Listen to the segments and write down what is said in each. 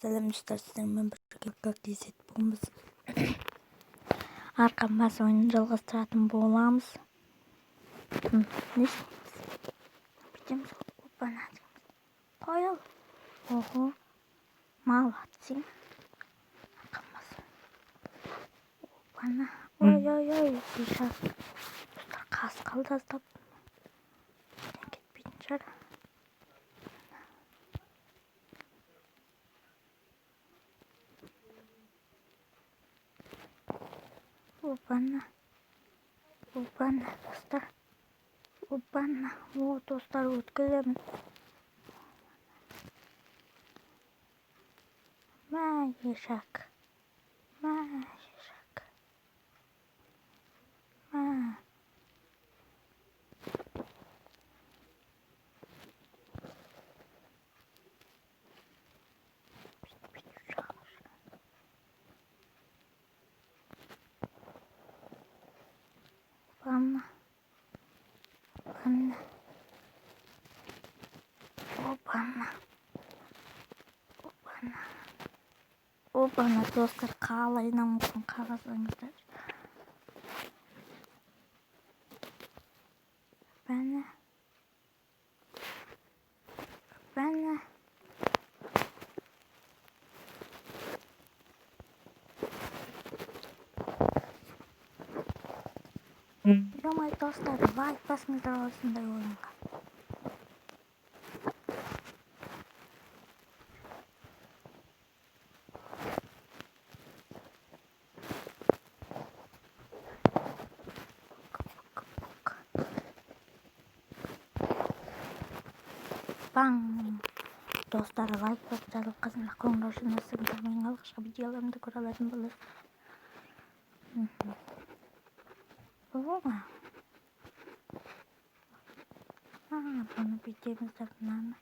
Selamünaleyküm sizlerle birlikte Gökdizet bulmamız Arkham Bas oyununu жалғастыратын боламыз. Ne Bitimiz Понял? Ого. Молодцы. Arkham Bas. Bana. Ой. Сейчас. Қас қалды аздап. Кетпейтін шығар. Опана, достар. Опана, достар өткіземін. Ешак. Опана, достар, қалайынан мүмкін қарасаңыздар. Опана. Ё-моё, достар, лайк басыңыздар осындай ойынға. Баң! Достар, лайк басып жазылқасыңдар, қоңырау жинасыңдар, менің алғашқы видеоларымды көре алатын боласыз. Bunu bittiğimizde bunlarla.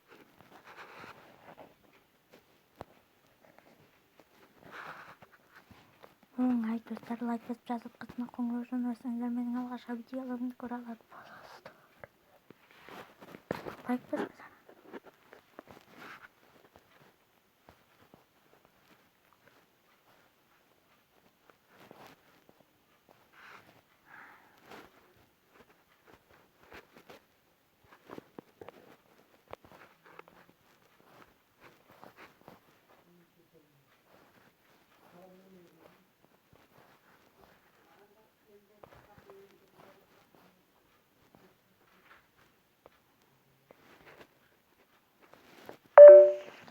Оңай достар, лайк басып жазып қасына қоңырау жинасаңдар, менің алғашқы видеоларымды көре алатын боласыздар. Лайк басыңыздар.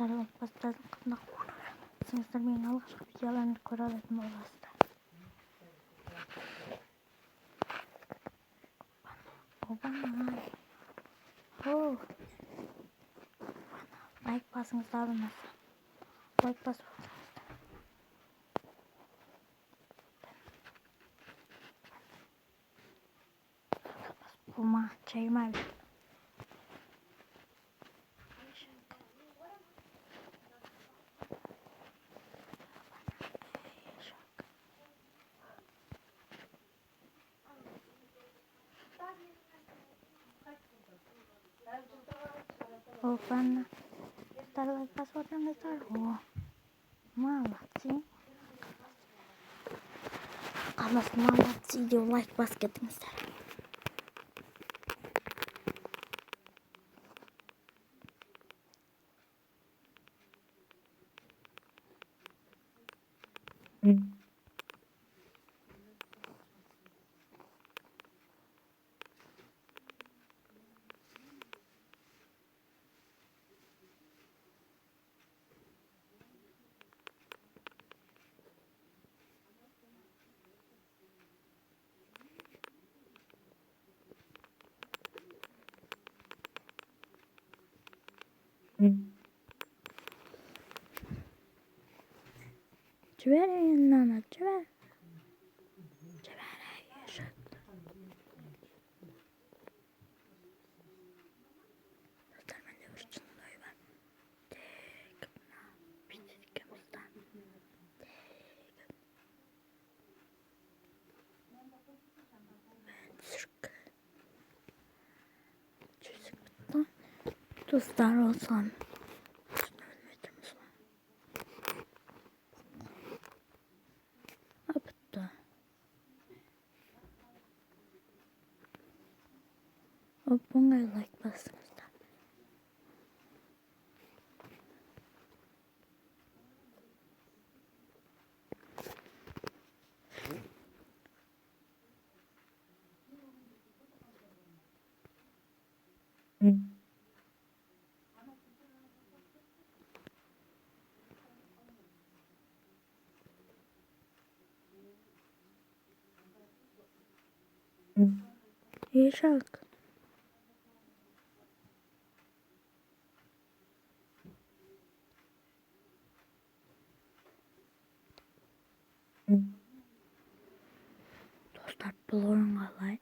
Лайк басып жазып қасына қоңырау жинасаңыздар, менің алғашқы видеоларымды көре алатын боласыздар. Лайк басыңыздар ұнаса. Лайк басып Пума, чайма. Опана. Лайк басып отырыңыздар. Молодцы. Қаласы молодцы деп лайк басып кетіңіздер. Жібер еннаны, жібер. Ешек. Достар, менде бір шынында ой бар. Тек мына битікімізден. Жүзік бітті. Достар, осыған. Оп-оңай лайк басыңыздар. Ешак. Достар, бұл ойын қалай?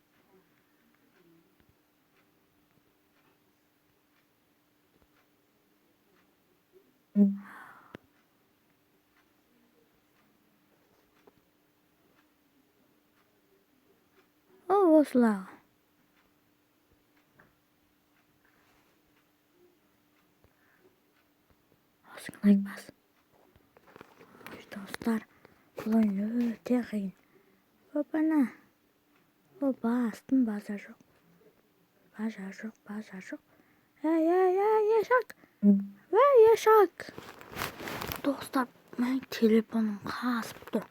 О, осылай. Лайк бас. Достар, бұл ойын өте қиын. Опана. О, бастым, база жоқ. База жоқ. Ей, ешак. Ешак. Достар, менің телефоным қасып тұр.